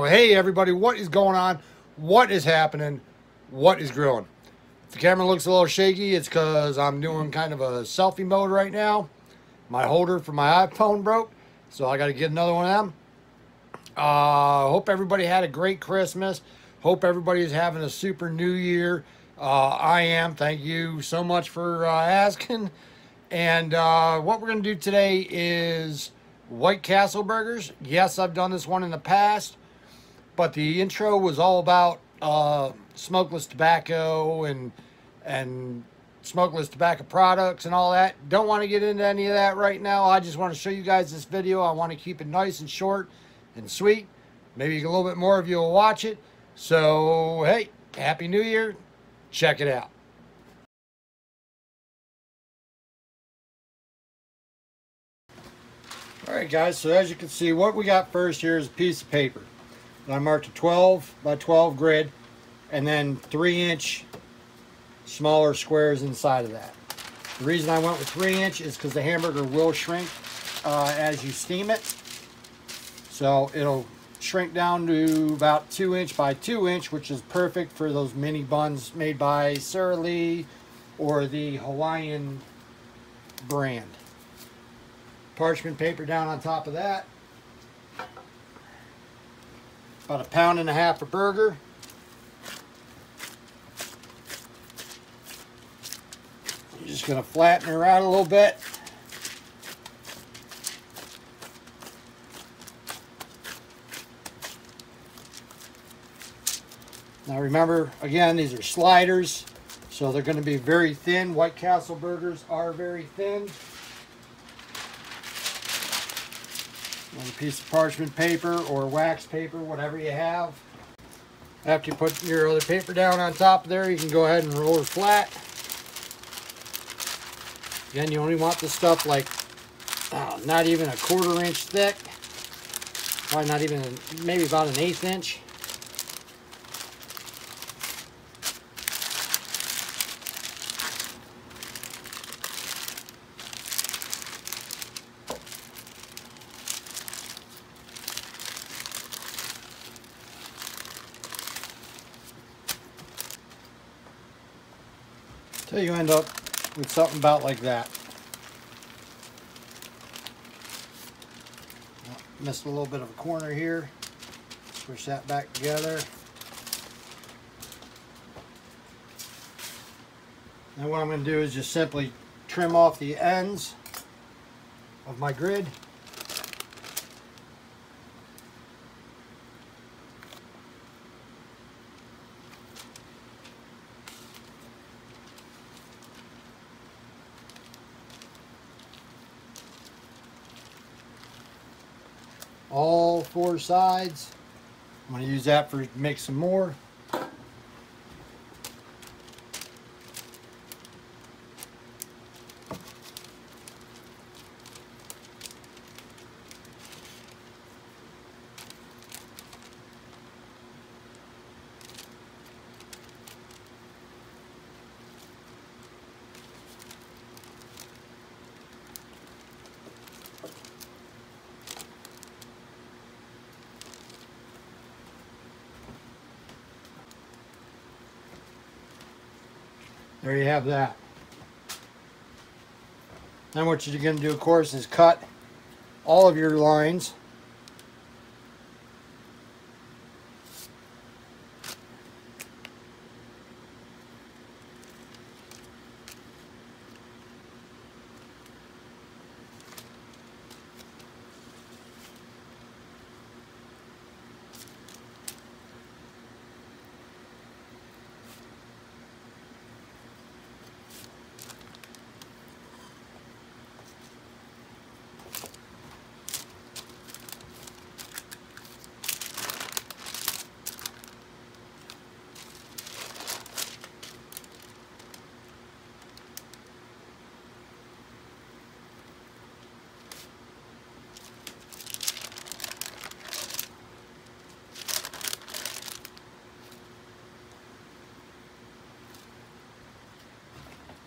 hey everybody, what is going on? What is happening? What is grilling? If the camera looks a little shaky, it's because I'm doing kind of a selfie mode right now. My holder for my iPhone broke, so I got to get another one of them. Hope everybody had a great Christmas. Hope everybody is having a super new year. I am. Thank you so much for asking. And what we're going to do today is White Castle burgers. Yes, I've done this one in the past, but the intro was all about smokeless tobacco and smokeless tobacco products and all that. Don't want to get into any of that right now. I just want to show you guys this video. I want to keep it nice and short and sweet. Maybe a little bit more of you will watch it. So, hey, Happy New Year. Check it out. Alright guys, so as you can see, what we got first here is a piece of paper. And I marked a 12 by 12 grid and then 3-inch smaller squares inside of that. The reason I went with 3-inch is because the hamburger will shrink as you steam it. So it'll shrink down to about 2-inch by 2-inch, which is perfect for those mini buns made by Sara Lee or the Hawaiian brand. Parchment paper down on top of that. About 1.5 pounds a burger. You're just going to flatten her out a little bit. Now remember, again, these are sliders, so they're going to be very thin. White Castle burgers are very thin. One piece of parchment paper or wax paper, whatever you have. After you put your other paper down on top of there, you can go ahead and roll it flat. Again, you only want the stuff like not even 1/4 inch thick. Probably not even, maybe about 1/8 inch. So you end up with something about like that. Missed a little bit of a corner here. Switch that back together. Now what I'm going to do is just simply trim off the ends of my grid. All 4 sides. I'm going to use that for make some more. There you have that. Then what you're going to do, of course, is cut all of your lines.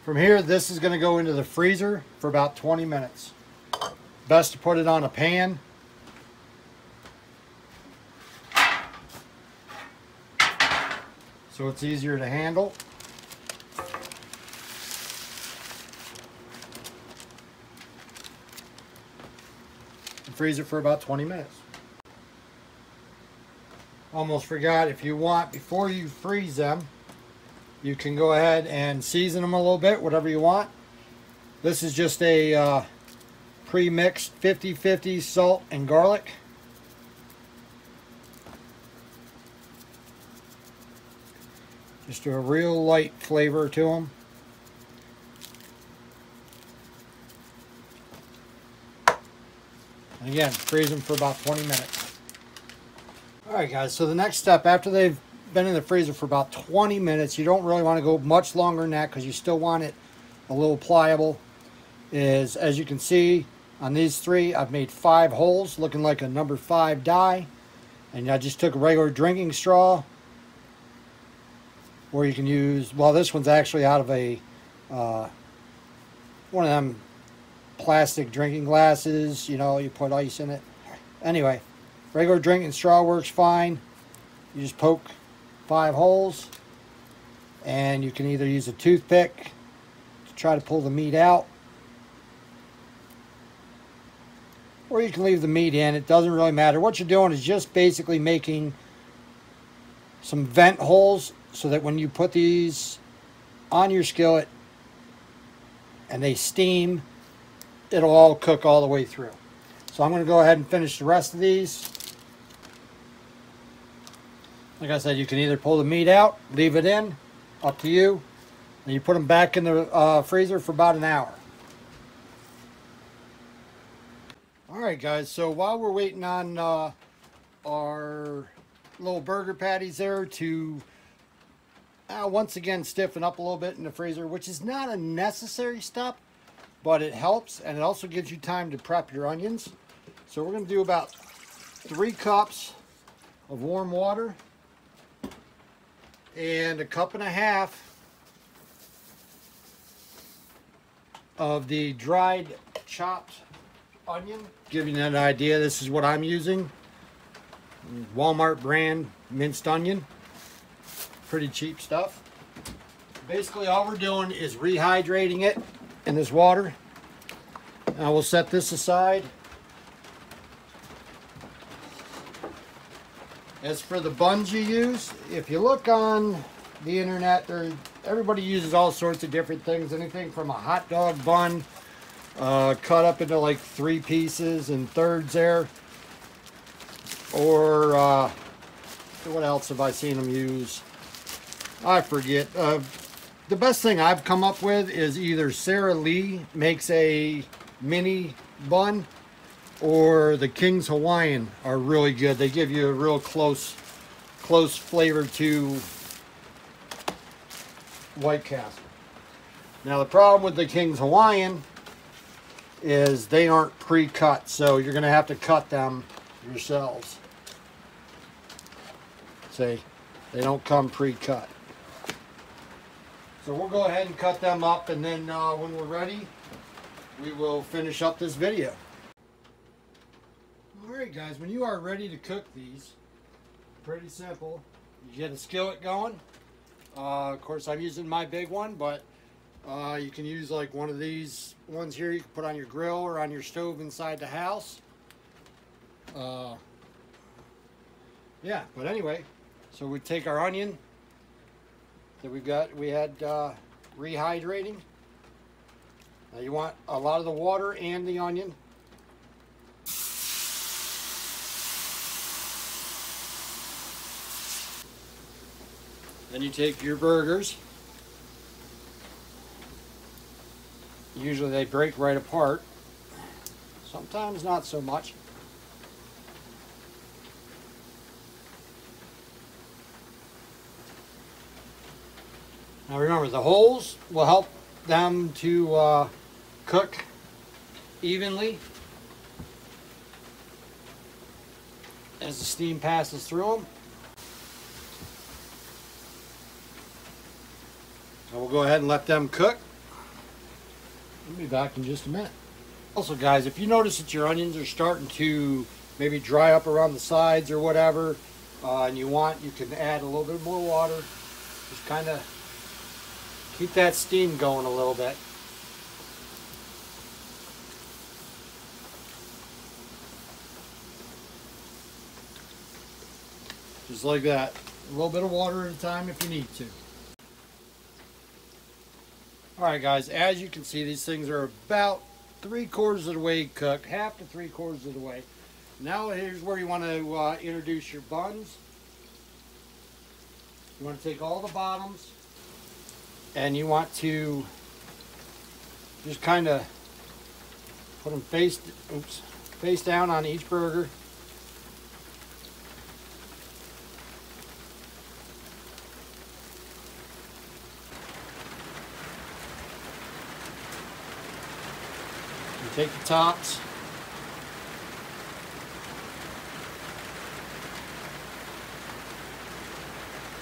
From here, this is going to go into the freezer for about 20 minutes. Best to put it on a pan. so it's easier to handle. And freeze it for about 20 minutes. Almost forgot, if you want, before you freeze them, you can go ahead and season them a little bit, whatever you want. This is just a pre-mixed 50-50 salt and garlic. Just a real light flavor to them. And again, freeze them for about 20 minutes. Alright guys, so the next step, after they've been in the freezer for about 20 minutes, you don't really want to go much longer than that because you still want it a little pliable, is, as you can see on these three, I've made 5 holes looking like a number 5 die. And I just took a regular drinking straw, or you can use, well, this one's actually out of a one of them plastic drinking glasses, you know, you put ice in it. Anyway, regular drinking straw works fine. You just poke 5 holes, and you can either use a toothpick to try to pull the meat out, or you can leave the meat in. It doesn't really matter. What you're doing is just basically making some vent holes so that when you put these on your skillet and they steam, it'll all cook all the way through. So I'm going to go ahead and finish the rest of these. Like I said, you can either pull the meat out, leave it in, up to you, and you put them back in the freezer for about an hour. Alright guys, so while we're waiting on our little burger patties there to once again stiffen up a little bit in the freezer, which is not a necessary step, but it helps, and it also gives you time to prep your onions. So we're going to do about 3 cups of warm water and 1.5 cups of the dried chopped onion. Give you an idea, this is what I'm using. Walmart brand minced onion. Pretty cheap stuff. Basically all we're doing is rehydrating it in this water. Now we'll set this aside. As for the buns you use, if you look on the internet, everybody uses all sorts of different things. Anything from a hot dog bun cut up into like 3 pieces and thirds there, or what else have I seen them use? I forget. The best thing I've come up with is either Sara Lee makes a mini bun, or the King's Hawaiian are really good. They give you a real close flavor to White Castle. Now the problem with the King's Hawaiian is they aren't pre-cut, so you're going to have to cut them yourselves. See, they don't come pre-cut. So we'll go ahead and cut them up, and then when we're ready, we will finish up this video. Alright guys, when you are ready to cook these, pretty simple. You get a skillet going. Of course I'm using my big one, but you can use like one of these ones here you can put on your grill or on your stove inside the house. Yeah, but anyway, so we take our onion that we had rehydrating. Now you want a lot of the water and the onion. Then you take your burgers. Usually they break right apart. Sometimes not so much. Now remember, the holes will help them to cook evenly as the steam passes through them. So we'll go ahead and let them cook. I'll be back in just a minute. Also guys, if you notice that your onions are starting to maybe dry up around the sides or whatever, and you can add a little bit more water. Just kind of keep that steam going a little bit. Just like that. A little bit of water at a time if you need to. Alright guys, as you can see, these things are about 3/4 of the way cooked, half to 3/4 of the way. Now here's where you want to introduce your buns. You want to take all the bottoms and you want to just kind of put them face down on each burger. Take the tops.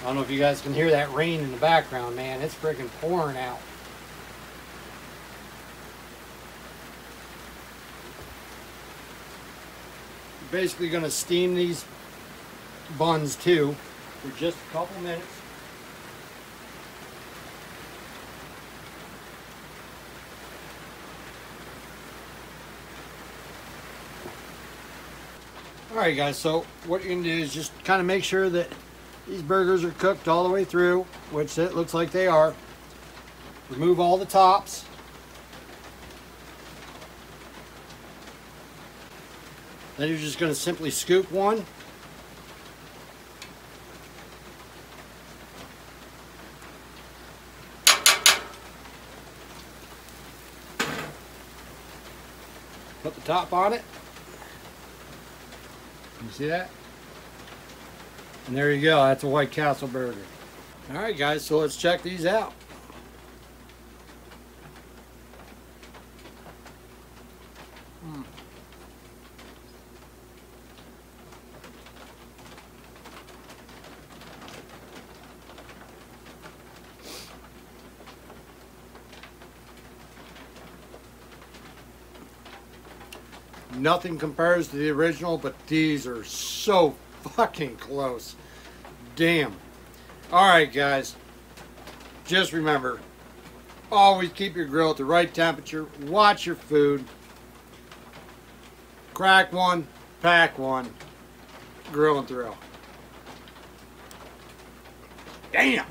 I don't know if you guys can hear that rain in the background, man. It's freaking pouring out. You're basically going to steam these buns too for just a couple minutes. Alright guys, so what you're going to do is just kind of make sure that these burgers are cooked all the way through, which it looks like they are. Remove all the tops. Then you're just going to simply scoop one. Put the top on it. You see that? And there you go. That's a White Castle burger. Alright guys, so let's check these out. Nothing compares to the original, but these are so fucking close. Damn. Alright guys, just remember, always keep your grill at the right temperature. Watch your food. Crack one, pack one, grill and thrill. Damn.